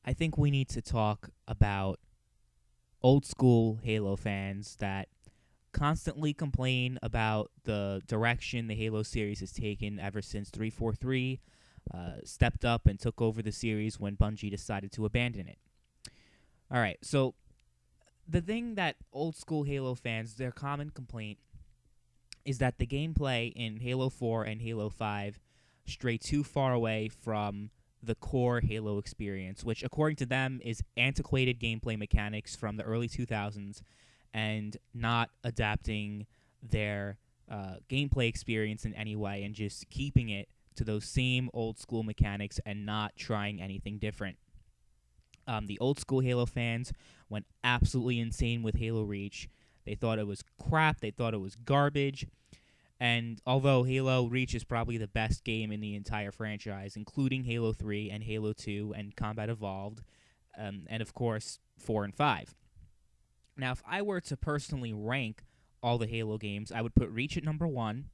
I think we need to talk about old school Halo fans that constantly complain about the direction the Halo series has taken ever since 343 stepped up and took over the series when Bungie decided to abandon it. All right, so the thing that old school Halo fans, their common complaint is that the gameplay in Halo 4 and Halo 5 stray too far away from the core Halo experience, which, according to them, is antiquated gameplay mechanics from the early 2000s and not adapting their gameplay experience in any way and just keeping it to those same old school mechanics and not trying anything different. The old school Halo fans went absolutely insane with Halo Reach. They thought it was crap, they thought it was garbage. And although Halo Reach is probably the best game in the entire franchise, including Halo 3 and Halo 2 and Combat Evolved, and of course 4 and 5. Now, if I were to personally rank all the Halo games, I would put Reach at number 1,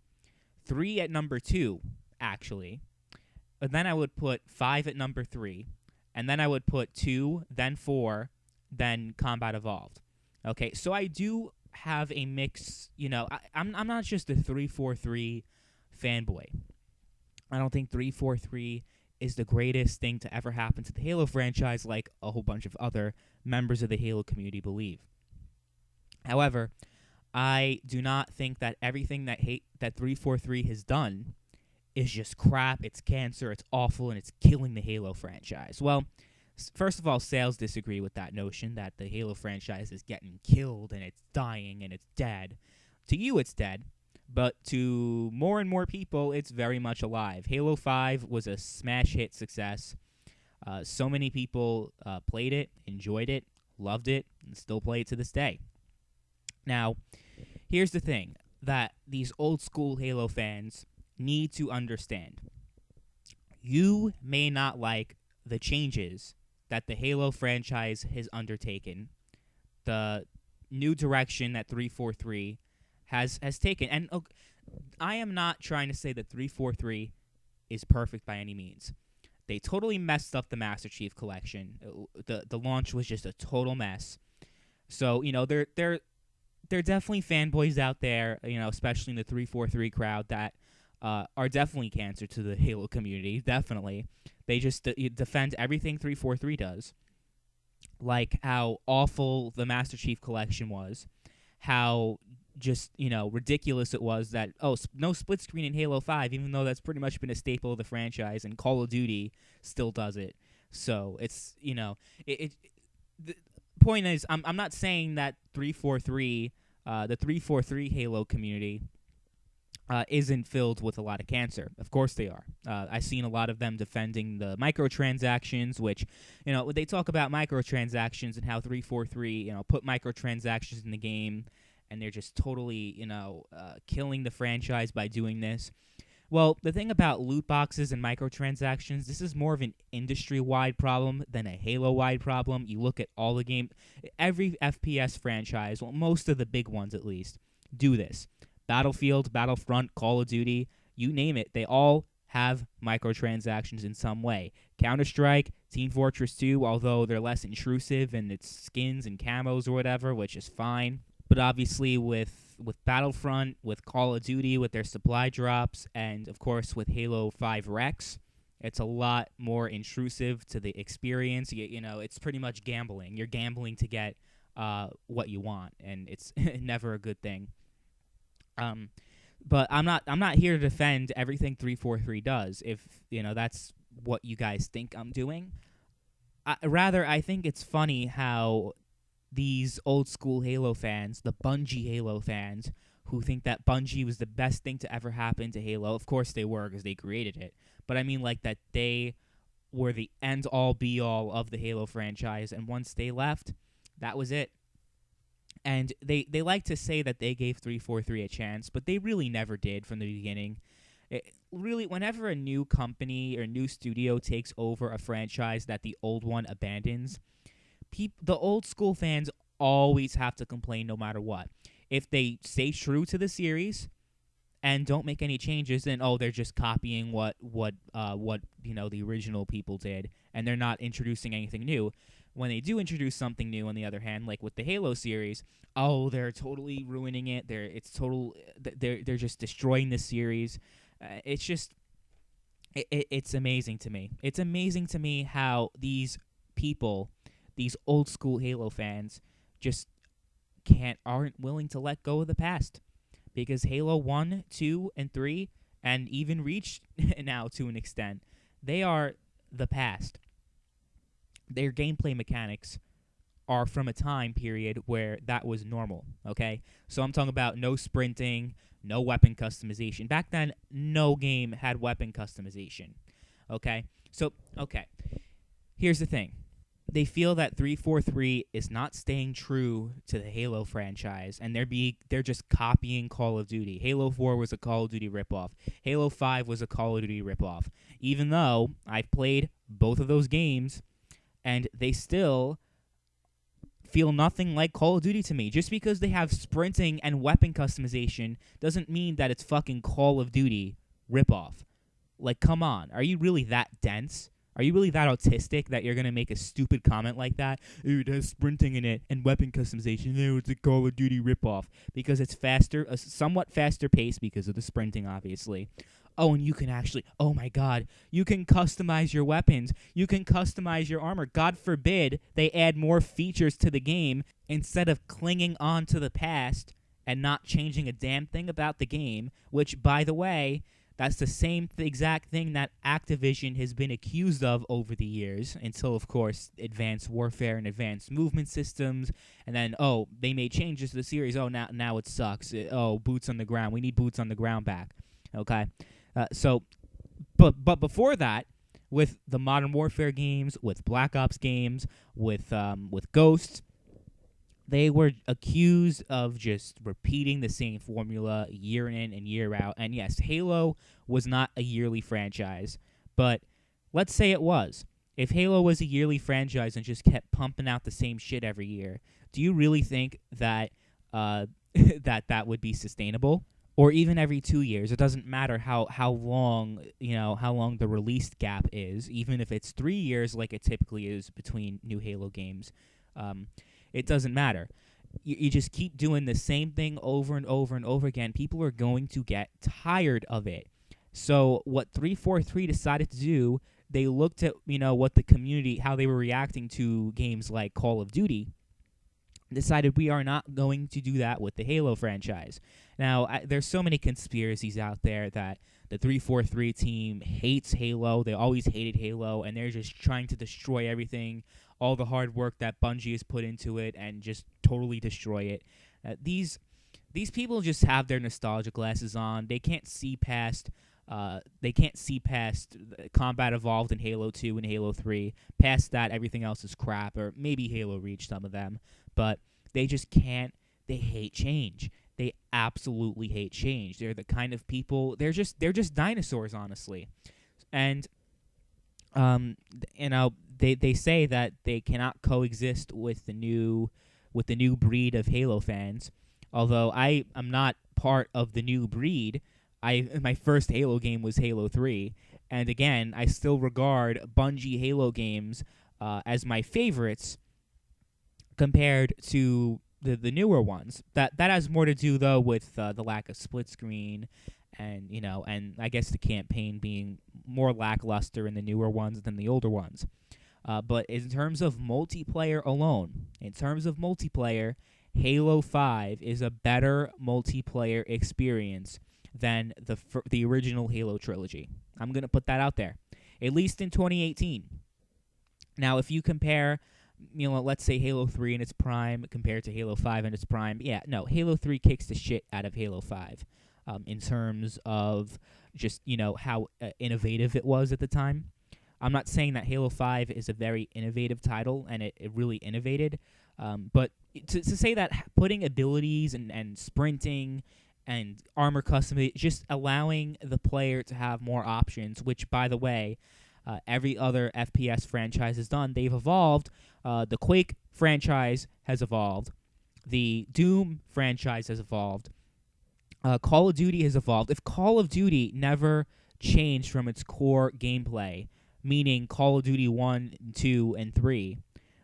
3 at number 2, actually. But then I would put 5 at number 3, and then I would put 2, then 4, then Combat Evolved. Okay, so I do have a mix, I'm not just a 343 fanboy. I don't think 343 is the greatest thing to ever happen to the Halo franchise like a whole bunch of other members of the Halo community believe. However, I do not think that everything that 343 has done is just crap, it's cancer, it's awful, and it's killing the Halo franchise. Well, first of all, sales disagree with that notion that the Halo franchise is getting killed and it's dying and it's dead. To you, it's dead, but to more and more people, it's very much alive. Halo 5 was a smash hit success. So many people played it, enjoyed it, loved it, and still play it to this day. Now, here's the thing that these old school Halo fans need to understand. You may not like the changes that the Halo franchise has undertaken, the new direction that 343 has taken. And I am not trying to say that 343 is perfect by any means. They totally messed up the Master Chief Collection. The launch was just a total mess. So, there are definitely fanboys out there, especially in the 343 crowd that are definitely cancer to the Halo community, definitely. They just defend everything 343 does, like how awful the Master Chief Collection was, how just, ridiculous it was that, no split screen in Halo 5, even though that's pretty much been a staple of the franchise, and Call of Duty still does it. So it's, the point is, I'm not saying that 343, the 343 Halo community isn't filled with a lot of cancer. Of course they are. I've seen a lot of them defending the microtransactions, which, they talk about microtransactions and how 343, put microtransactions in the game, and they're just totally, killing the franchise by doing this. Well, the thing about loot boxes and microtransactions, this is more of an industry-wide problem than a Halo-wide problem. You look at all the game, every FPS franchise, well, most of the big ones at least, do this. Battlefield, Battlefront, Call of Duty, you name it, they all have microtransactions in some way. Counter-Strike, Team Fortress 2, although they're less intrusive and it's skins and camos or whatever, which is fine. But obviously with Battlefront, with Call of Duty, with their supply drops, and of course with Halo 5 Rex, it's a lot more intrusive to the experience. It's pretty much gambling. You're gambling to get what you want, and it's never a good thing. But I'm not here to defend everything 343 does. If that's what you guys think I'm doing, rather I think it's funny how these old school Halo fans, the Bungie Halo fans, who think that Bungie was the best thing to ever happen to Halo. Of course they were, because they created it. But I mean, like, that they were the end-all, be-all of the Halo franchise, and once they left, that was it. And they like to say that they gave 343 a chance, but they really never did from the beginning. Really, whenever a new company or new studio takes over a franchise that the old one abandons, the old school fans always have to complain no matter what. If they stay true to the series and don't make any changes, then they're just copying what the original people did, and they're not introducing anything new. When they do introduce something new, on the other hand, like with the Halo series, they're totally ruining it. They're just destroying the series. It's just it's amazing to me. It's amazing to me how these people, these old school Halo fans, just aren't willing to let go of the past, because Halo 1, 2, and 3, and even Reach now to an extent, they are the past. Their gameplay mechanics are from a time period where that was normal, okay? So I'm talking about no sprinting, no weapon customization. Back then, no game had weapon customization, okay? So, okay, here's the thing. They feel that 343 is not staying true to the Halo franchise, and they're just copying Call of Duty. Halo 4 was a Call of Duty ripoff. Halo 5 was a Call of Duty ripoff. Even though I've played both of those games, and they still feel nothing like Call of Duty to me. Just because they have sprinting and weapon customization doesn't mean that it's fucking Call of Duty ripoff. Like, come on. Are you really that dense? Are you really that autistic that you're going to make a stupid comment like that? It has sprinting in it and weapon customization. It's a Call of Duty ripoff. Because it's faster, a somewhat faster pace because of the sprinting, obviously. And you can actually, oh my god, you can customize your weapons. You can customize your armor. God forbid they add more features to the game instead of clinging on to the past and not changing a damn thing about the game, which, by the way, that's the same exact thing that Activision has been accused of over the years, until, of course, Advanced Warfare and Advanced Movement Systems, and then, they made changes to the series. Now it sucks. Boots on the ground. We need boots on the ground back. Okay? But before that, with the Modern Warfare games, with Black Ops games, with Ghosts, they were accused of just repeating the same formula year in and year out. And yes, Halo was not a yearly franchise, but let's say it was. If Halo was a yearly franchise and just kept pumping out the same shit every year, do you really think that that would be sustainable? Or even every 2 years? It doesn't matter how long the release gap is, even if it's 3 years like it typically is between new Halo games. It doesn't matter. You just keep doing the same thing over and over and over again. People are going to get tired of it. So what 343 decided to do, they looked at what the community, how they were reacting to games like Call of Duty, decided we are not going to do that with the Halo franchise. Now, there's so many conspiracies out there that the 343 team hates Halo. They always hated Halo, and they're just trying to destroy everything, all the hard work that Bungie has put into it, and just totally destroy it. These people just have their nostalgia glasses on. They can't see past combat evolved in Halo 2 and Halo 3. Past that, everything else is crap, or maybe Halo Reach, some of them. But they just can't. They hate change. They absolutely hate change. They're the kind of people. They're just dinosaurs, honestly. And they say that they cannot coexist with the new breed of Halo fans. Although I am not part of the new breed. My first Halo game was Halo 3, and again, I still regard Bungie Halo games as my favorites compared to the newer ones. That has more to do though with the lack of split screen, and and I guess the campaign being more lackluster in the newer ones than the older ones. But in terms of multiplayer alone, Halo 5 is a better multiplayer experience than the original Halo trilogy. I'm going to put that out there, at least in 2018. Now, if you compare, let's say Halo 3 in its prime compared to Halo 5 in its prime, Halo 3 kicks the shit out of Halo 5 in terms of just, how innovative it was at the time. I'm not saying that Halo 5 is a very innovative title, and it really innovated, but to say that putting abilities and sprinting and armor customization, just allowing the player to have more options, which, by the way, every other FPS franchise has done. They've evolved. The Quake franchise has evolved. The Doom franchise has evolved. Call of Duty has evolved. If Call of Duty never changed from its core gameplay, meaning Call of Duty 1, 2, and 3,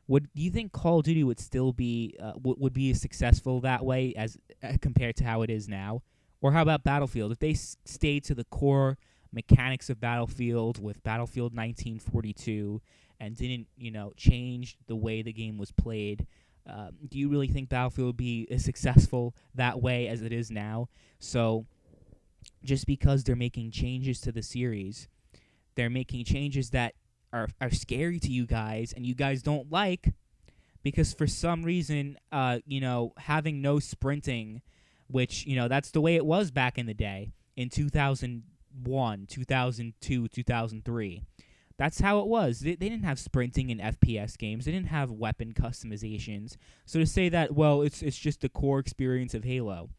would do you think Call of Duty would still be would be as successful that way as compared to how it is now? Or how about Battlefield? If they stayed to the core mechanics of Battlefield with Battlefield 1942 and didn't, change the way the game was played, do you really think Battlefield would be as successful that way as it is now? So just because they're making changes to the series, they're making changes that are scary to you guys and you guys don't like because for some reason, having no sprinting, which, that's the way it was back in the day in 2001, 2002, 2003. That's how it was. They didn't have sprinting in FPS games. They didn't have weapon customizations. So to say that, well, it's just the core experience of Halo,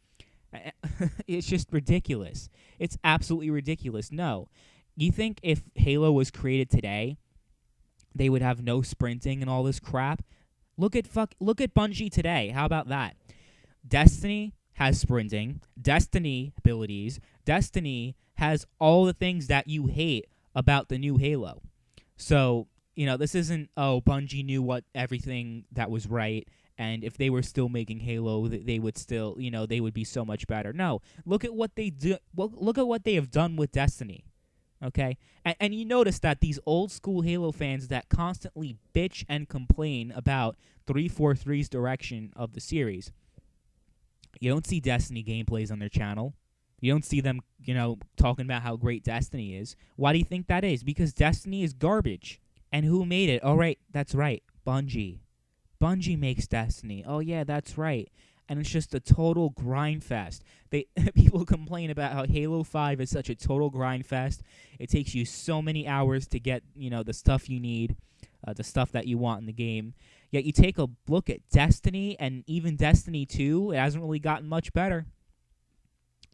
it's just ridiculous. It's absolutely ridiculous. No. You think if Halo was created today, they would have no sprinting and all this crap? Look at Bungie today. How about that? Destiny has sprinting. Destiny abilities. Destiny has all the things that you hate about the new Halo. So, this isn't, Bungie knew what everything that was right, and if they were still making Halo, they would still, they would be so much better. No, look at what they do. Look at what they have done with Destiny. Okay? And you notice that these old school Halo fans that constantly bitch and complain about 343's direction of the series, you don't see Destiny gameplays on their channel. You don't see them, talking about how great Destiny is. Why do you think that is? Because Destiny is garbage. And who made it? All right, that's right, Bungie. Bungie makes Destiny. Oh, yeah, that's right. And it's just a total grind fest. People complain about how Halo 5 is such a total grind fest. It takes you so many hours to get, the stuff you need, the stuff that you want in the game. Yet you take a look at Destiny, and even Destiny 2, it hasn't really gotten much better.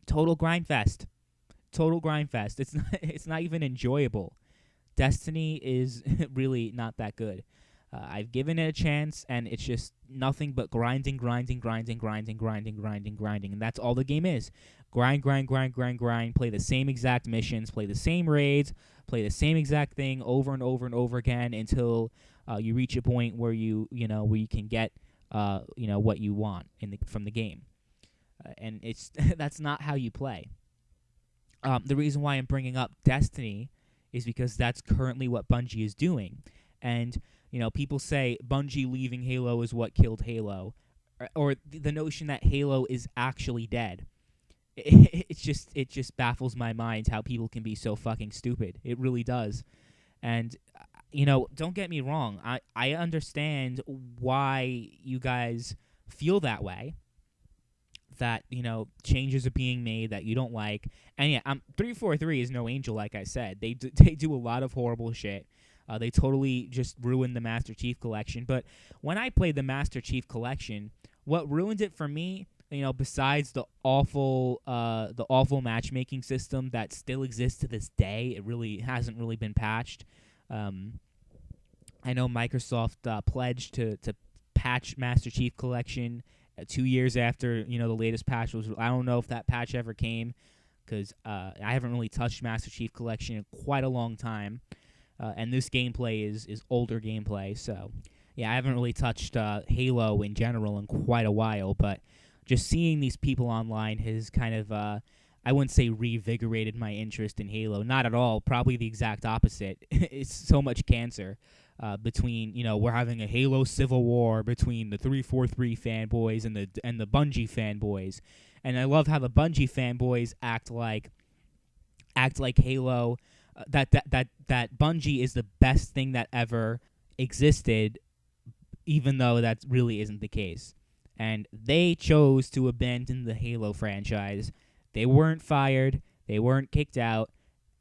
Total grind fest. Total grind fest. It's not even enjoyable. Destiny is really not that good. I've given it a chance, and it's just nothing but grinding. And that's all the game is. Grind. Play the same exact missions, play the same raids, play the same exact thing over and over again until you reach a point where you can get what you want from the game. And it's that's not how you play. The reason why I'm bringing up Destiny is because that's currently what Bungie is doing. And, people say Bungie leaving Halo is what killed Halo. Or the notion that Halo is actually dead. It just baffles my mind how people can be so fucking stupid. It really does. And, don't get me wrong. I understand why you guys feel that way. That, changes are being made that you don't like. And yeah, 343 is no angel, like I said. They do a lot of horrible shit. They totally just ruined the Master Chief Collection. But when I played the Master Chief Collection, what ruined it for me, besides the awful matchmaking system that still exists to this day, it really hasn't really been patched. I know Microsoft pledged to patch Master Chief Collection 2 years after the latest patch was. I don't know if that patch ever came because I haven't really touched Master Chief Collection in quite a long time, and this gameplay is older gameplay. So yeah, I haven't really touched Halo in general in quite a while. But just seeing these people online has kind of I wouldn't say revigorated my interest in Halo. Not at all. Probably the exact opposite. It's so much cancer. Between we're having a Halo civil war between the 343 fanboys and the Bungie fanboys, and I love how the Bungie fanboys act like Halo, that Bungie is the best thing that ever existed, even though that really isn't the case. And they chose to abandon the Halo franchise. They weren't fired, they weren't kicked out,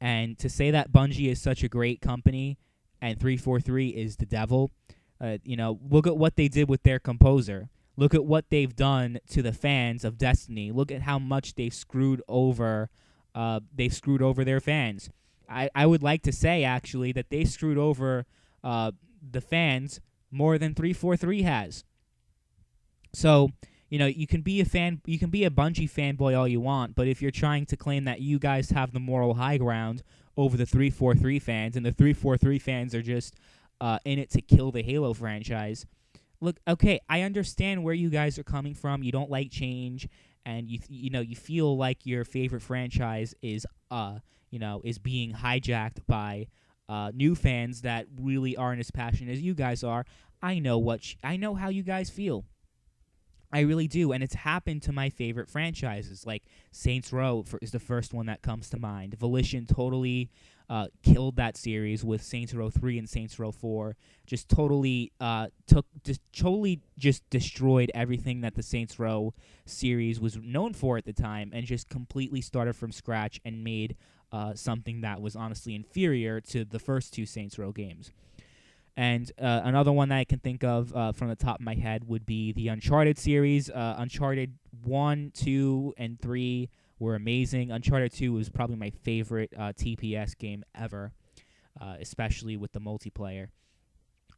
and to say that Bungie is such a great company and 343 is the devil, look at what they did with their composer. Look at what they've done to the fans of Destiny. Look at how much they've screwed over their fans. I would like to say, actually, that they screwed over the fans more than 343 has. So, you can be a Bungie fanboy all you want, but if you're trying to claim that you guys have the moral high ground over the 343 fans, and the 343 fans are just in it to kill the Halo franchise. Look, okay, I understand where you guys are coming from. You don't like change, and you feel like your favorite franchise is is being hijacked by new fans that really aren't as passionate as you guys are. I know how you guys feel. I really do, and it's happened to my favorite franchises. Like Saints Row is the first one that comes to mind. Volition totally killed that series with Saints Row 3 and Saints Row 4. Just totally just destroyed everything that the Saints Row series was known for at the time, and just completely started from scratch and made something that was honestly inferior to the first two Saints Row games. And another one that I can think of from the top of my head would be the Uncharted series. Uncharted 1, 2, and 3 were amazing. Uncharted 2 was probably my favorite TPS game ever, especially with the multiplayer.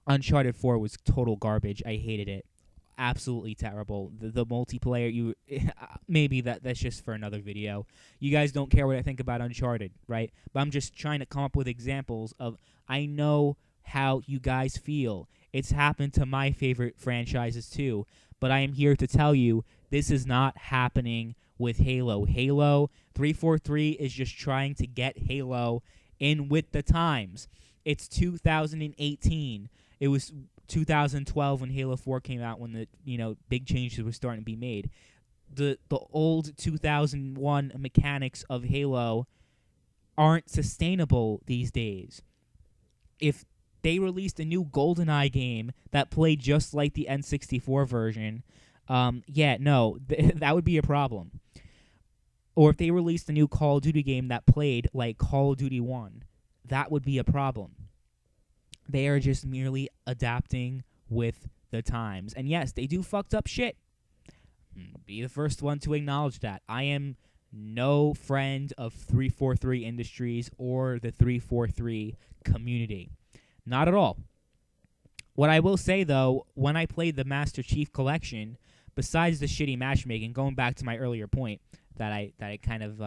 Uncharted 4 was total garbage. I hated it. Absolutely terrible. The multiplayer, maybe that's just for another video. You guys don't care what I think about Uncharted, right? But I'm just trying to come up with examples of, I know how you guys feel. It's happened to my favorite franchises too, but I am here to tell you this is not happening with Halo. Halo 343 is just trying to get Halo in with the times. It's 2018. It was 2012 when Halo 4 came out, when the big changes were starting to be made. The old 2001 mechanics of Halo aren't sustainable these days. If they released a new GoldenEye game that played just like the N64 version, that would be a problem. Or if they released a new Call of Duty game that played like Call of Duty 1, that would be a problem. They are just merely adapting with the times. And yes, they do fucked up shit. Be the first one to acknowledge that. I am no friend of 343 Industries or the 343 community. Not at all. What I will say, though, when I played the Master Chief Collection, besides the shitty matchmaking, going back to my earlier point that I kind of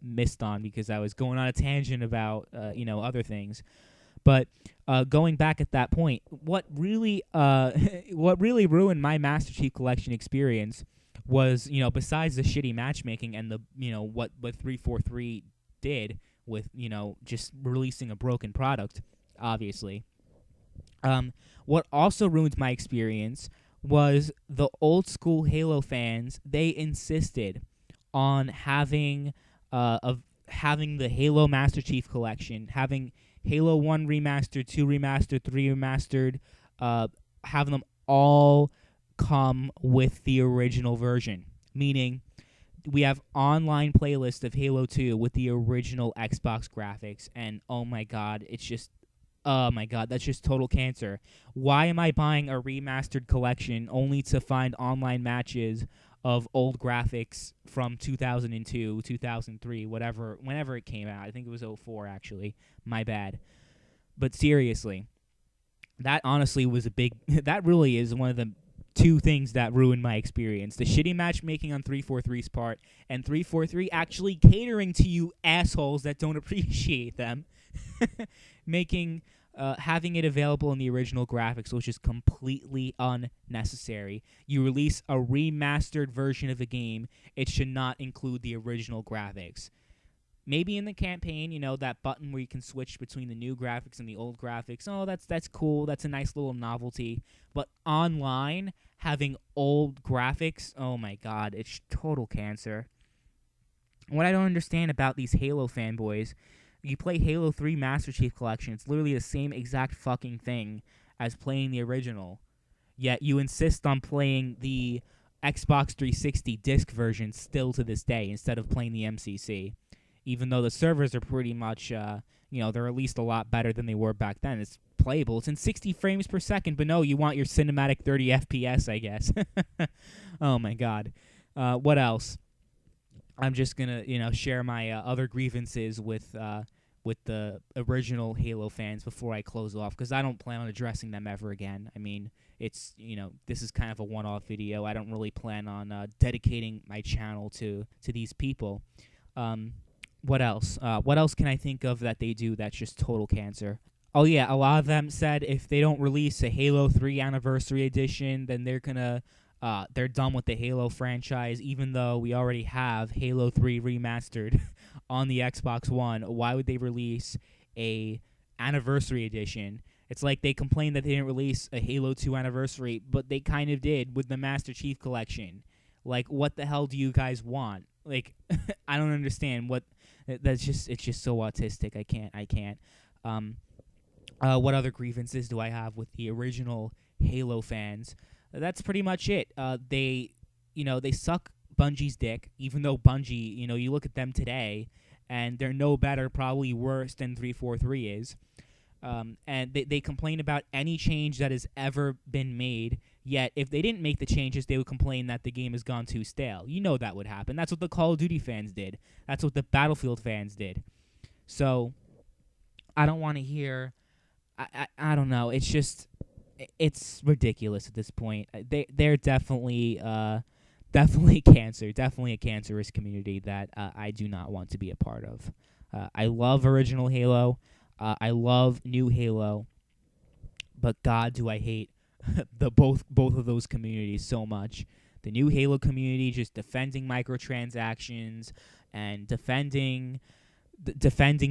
missed on because I was going on a tangent about other things, but going back at that point, what really ruined my Master Chief Collection experience was, besides the shitty matchmaking and the what 343 did with just releasing a broken product. Obviously. What also ruined my experience was the old school Halo fans. They insisted on having the Halo Master Chief Collection, having Halo 1 remastered, 2 remastered, 3 remastered, having them all come with the original version. Meaning, we have online playlist of Halo 2 with the original Xbox graphics, and oh my god, that's just total cancer. Why am I buying a remastered collection only to find online matches of old graphics from 2002, 2003, whenever it came out? I think it was 04, actually. My bad. But seriously, that honestly was that really is one of the two things that ruined my experience. The shitty matchmaking on 343's part, and 343 actually catering to you assholes that don't appreciate them. Having it available in the original graphics, which is completely unnecessary. You release a remastered version of a game, it should not include the original graphics. Maybe in the campaign, that button where you can switch between the new graphics and the old graphics. Oh, that's cool. That's a nice little novelty. But online, having old graphics, oh my god, it's total cancer. What I don't understand about these Halo fanboys, you play Halo 3 Master Chief Collection, it's literally the same exact fucking thing as playing the original. Yet you insist on playing the Xbox 360 disc version still to this day instead of playing the MCC. Even though the servers are pretty much, they're at least a lot better than they were back then. It's playable. It's in 60 frames per second, but no, you want your cinematic 30 FPS, I guess. Oh my god. What else? I'm just gonna, share my other grievances with with the original Halo fans before I close off, because I don't plan on addressing them ever again. I mean, it's, this is kind of a one-off video. I don't really plan on dedicating my channel to these people. What else? What else can I think of that they do that's just total cancer? Oh yeah, a lot of them said if they don't release a Halo 3 Anniversary Edition, then they're done with the Halo franchise, even though we already have Halo 3 Remastered on the Xbox One. Why would they release a Anniversary Edition? It's like they complained that they didn't release a Halo 2 Anniversary, but they kind of did with the Master Chief Collection. Like, what the hell do you guys want? Like, I don't understand what. It's just so autistic. I can't. What other grievances do I have with the original Halo fans? That's pretty much it. They suck Bungie's dick, even though Bungie, you look at them today, and they're no better, probably worse than 343 is. And they complain about any change that has ever been made, yet if they didn't make the changes, they would complain that the game has gone too stale. You know that would happen. That's what the Call of Duty fans did. That's what the Battlefield fans did. So, I don't want to hear... I don't know. It's just... It's ridiculous at this point. They're definitely cancer. Definitely a cancerous community that I do not want to be a part of. I love original Halo. I love new Halo, but God, do I hate both of those communities so much. The new Halo community just defending microtransactions and defending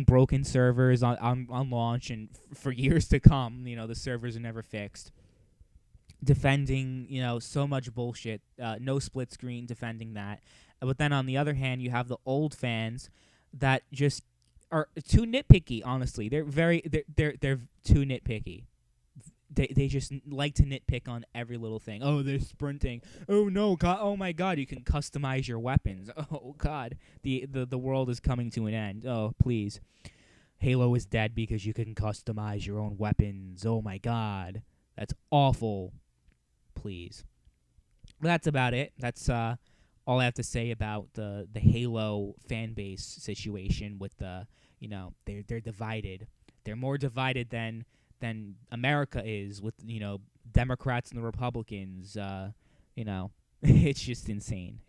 broken servers on launch and for years to come. The servers are never fixed. Defending, so much bullshit. No split screen, defending that. But then on the other hand, you have the old fans that just are too nitpicky. Honestly, they're too nitpicky. They just like to nitpick on every little thing. Oh, they're sprinting. Oh no, God! Oh my God! You can customize your weapons. Oh God! The world is coming to an end. Oh please, Halo is dead because you can customize your own weapons. Oh my God, that's awful. Please. But that's about it. That's all I have to say about the Halo fan base situation. With they're divided. They're more divided than America is, with Democrats and the Republicans. It's just insane.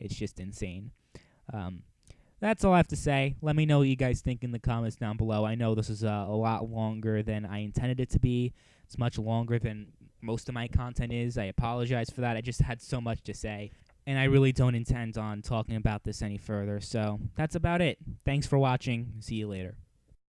That's all I have to say. Let me know what you guys think in the comments down below. I know this is a lot longer than I intended it to be. It's much longer than most of my content is. I apologize for that. I just had so much to say, and I really don't intend on talking about this any further. So that's about it. Thanks for watching. See you later.